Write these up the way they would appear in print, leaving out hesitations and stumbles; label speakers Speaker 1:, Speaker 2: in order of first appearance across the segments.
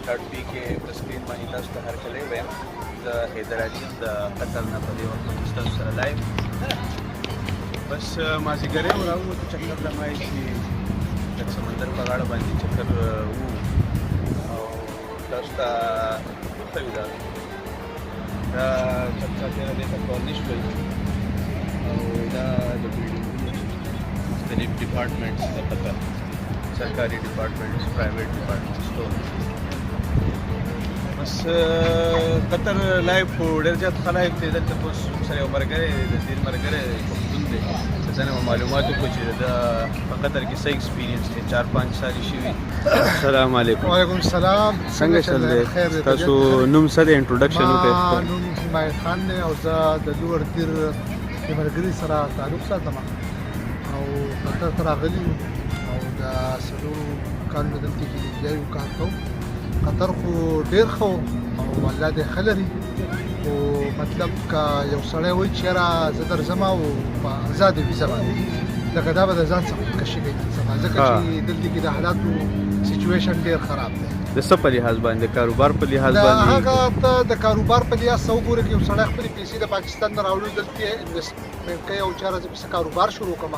Speaker 1: Third P के स्क्रीन में तस्थ हर चले हुए द haidar د قطر نه په دې وخت کې تاسو سره لایو بس مازیګری وراو چکر لمای چې د سمندر په غاړه باندې چکر وو او تاسو ته خو دا چکر دې ته کورنیش وایي او دا د مختلف ډپارټمنټس د قطر सरकारी डिपार्टमेंट्स प्राइवेट डिपार्टमेंट्स तो बस قطر लाइफ ډېر زیات خلک ته دلته اوس سره ورګره د دې مرګره کوم دي څنګه معلوماتو کو چې دا په قطر کې صحیح ایکسپیرینس دي 4-5 سال شي السلام علیکم
Speaker 2: وعلیکم السلام
Speaker 1: څنګه چل دی تاسو نوم سره انټروډکشن وکړئ
Speaker 2: نوم اسماعیل خان دی او زه د لوړ تیر د مرګري سره تعلق ساتم او قطر ته راغلی دا سلو کارونه دلته کې یو کار کوم قطر خو ډېر ښه او الله دې ښه لري خو مطلب که یو سړی وایي چې یاره زه درځم او په ازاده ویزه باندې لکه دا به د ځان څخه کشي کوي ځکه چې دلته کې د حالاتو سچویشن ډېر خراب دی
Speaker 1: د څه په لحاظ باندې د کاروبار په لحاظ باندې
Speaker 2: هغه ته د کاروبار په لحاظ څه وګوره چې یو سړی خپلې پیسې د پاکستان نه راوړي دلته انویسټمنټ کوي او چېرې زه پسې کاروبار شروع کړم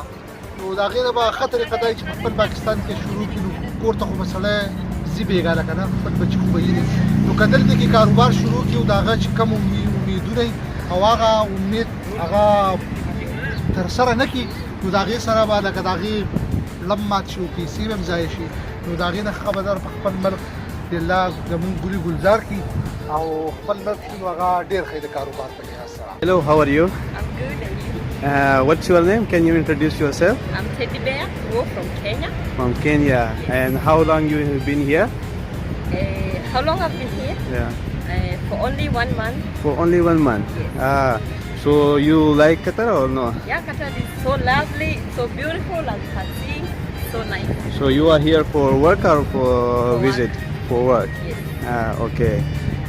Speaker 2: نو د هغې نه به ښه طریقه دا چې په خپل پاکستان کې شروع کړي نو کور ته خو به سړی ځي بېګا لکه نه خپل بچي خو به یې نو که دلته کې کاروبار شروع کړي او د هغه چې کوم امیدونه او هغه امید هغه ترسره نه کړي نو د هغې سره به لکه د هغې لم مات شي او پیسې به هم ضایع شي نو د هغې نه ښه به در په خپل ملک د الله زمونږ ګلي ګلزار کړي او خپل ملک کښې نو هغه ډېر ښه د کاروبار په لحاظ سره.
Speaker 1: Hello, how are you?
Speaker 3: I'm good, and you?
Speaker 1: What's your name? Can you introduce yourself?
Speaker 3: I'm Teddy Bear, we're from Kenya.
Speaker 1: From Kenya. And how long you have been here?
Speaker 3: How long I've been here?
Speaker 1: Yeah.
Speaker 3: For only 1 month.
Speaker 1: For only 1 month?
Speaker 3: Yes.
Speaker 1: So you like Qatar or no?
Speaker 3: Yeah, Qatar is so lovely, so beautiful, as you can see, so nice.
Speaker 1: So you are here for work or for visit? For work?
Speaker 3: Yes.
Speaker 1: Okay.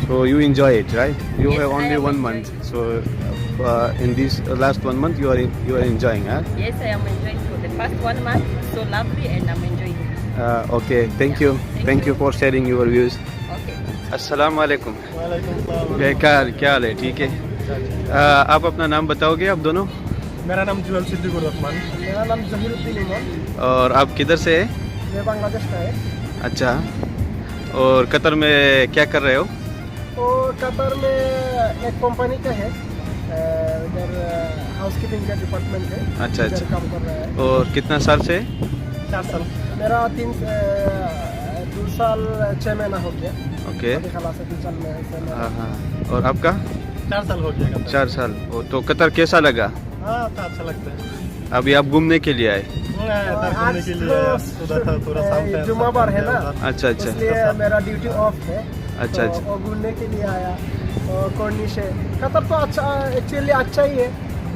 Speaker 1: So you enjoy it, right? You
Speaker 3: Yes,
Speaker 1: have
Speaker 3: I
Speaker 1: only
Speaker 3: am
Speaker 1: 1 month. So in this last 1 month you are enjoying, huh?
Speaker 3: Yes, I am enjoying. For the past 1 month, it's so lovely, and I'm enjoying it.
Speaker 1: Okay. Thank you. Thank you for sharing your views.
Speaker 3: Okay.
Speaker 1: अस्सलाम वालेकुम.
Speaker 2: वालेकुम सलाम.
Speaker 1: क्या हाल है? ठीक है. आप अपना नाम बताओगे आप दोनों?
Speaker 2: मेरा नाम जुएल सिद्दीकुर रहमान. मेरा नाम जहीरुद्दीन इमाम.
Speaker 1: और आप किधर से है?
Speaker 2: मैं बांग्लादेश का है.
Speaker 1: अच्छा. और कतर में क्या कर रहे हो?
Speaker 2: और कतर में एक कंपनी का है, उधर हाउसकीपिंग का डिपार्टमेंट है.
Speaker 1: अच्छा
Speaker 2: उधर
Speaker 1: अच्छा.
Speaker 2: काम कर रहा है.
Speaker 1: और कितना साल से?
Speaker 2: 4 साल. मेरा 2 साल 6 महीना हो गया.
Speaker 1: ओके.
Speaker 2: अभी खलास है 2 साल में ऐसे में.
Speaker 1: हाँ हाँ. और आपका?
Speaker 2: 4 साल हो गया कतर.
Speaker 1: 4 साल. तो कतर कैसा लगा?
Speaker 2: हाँ तो अच्छा लगता है.
Speaker 1: अभी आप घूमने के लिए आए?
Speaker 2: घूमने के लिए थोड़ा जुम्मा बार है ना.
Speaker 1: अच्छा अच्छा.
Speaker 2: इसलिए मेरा ड्यूटी ऑफ है.
Speaker 1: अच्छा अच्छा.
Speaker 2: तो घूमने के लिए आया. और कॉर्निश है. कतर तो अच्छा एक्चुअली अच्छा ही है,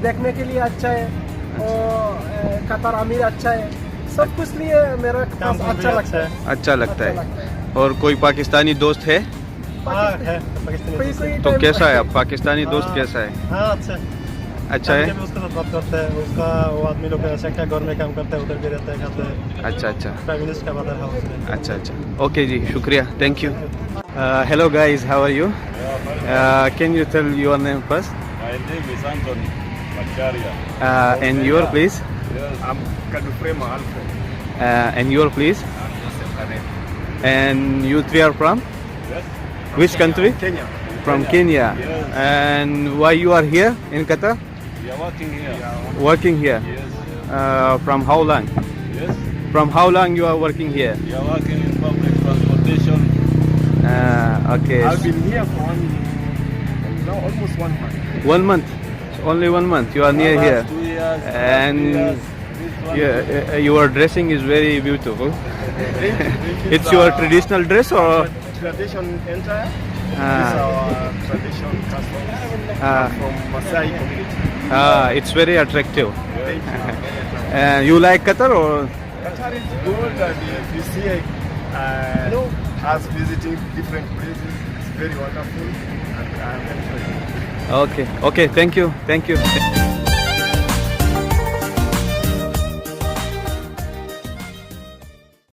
Speaker 2: देखने के लिए अच्छा है. और कतर अमीर अच्छा है, सब कुछ लिए मेरा पास अच्छा लगता है.
Speaker 1: अच्छा लगता है. और कोई पाकिस्तानी दोस्त है?
Speaker 2: हाँ है पाकिस्तानी.
Speaker 1: तो कैसा है आप पाकिस्तानी दोस्त कैसा है?
Speaker 2: हाँ अच्छा है.
Speaker 1: अच्छा है.
Speaker 2: उसके साथ बात करते हैं. उसका वो आदमी लोग ऐसा क्या घर में काम करते हैं, उधर भी रहते हैं, खाते हैं.
Speaker 1: अच्छा अच्छा.
Speaker 2: प्राइम मिनिस्टर का मदर हाउस है.
Speaker 1: अच्छा अच्छा. ओके जी, शुक्रिया. Thank you. Hello guys, how are you? Can you tell your name first?
Speaker 4: My name is Anthony Macharia.
Speaker 1: And your please?
Speaker 4: I'm Kadufrema Alfred.
Speaker 1: And your please?
Speaker 4: I'm Joseph Kane.
Speaker 1: And you three are from?
Speaker 4: Yes.
Speaker 1: Which country?
Speaker 4: Kenya.
Speaker 1: From Kenya.
Speaker 4: Yes.
Speaker 1: And why you are here in Qatar?
Speaker 4: We are working here.
Speaker 1: Working here?
Speaker 4: Yes.
Speaker 1: From how long?
Speaker 4: Yes.
Speaker 1: From how long you are working here?
Speaker 4: We are working in public transportation.
Speaker 1: Okay.
Speaker 4: I've been here for almost 1 month.
Speaker 1: 1 month? Only 1 month? You are near here?
Speaker 4: 2 years.
Speaker 1: And
Speaker 4: 2 years.
Speaker 1: your dressing is very beautiful. It's your traditional dress or?
Speaker 4: Tradition entire. This is our tradition custom from Masai community.
Speaker 1: It's very attractive.
Speaker 4: Thank you.
Speaker 1: You like Qatar or?
Speaker 4: Qatar is good, and we see us visiting different places. It's very wonderful, and I'm enjoying it.
Speaker 1: Okay, thank you.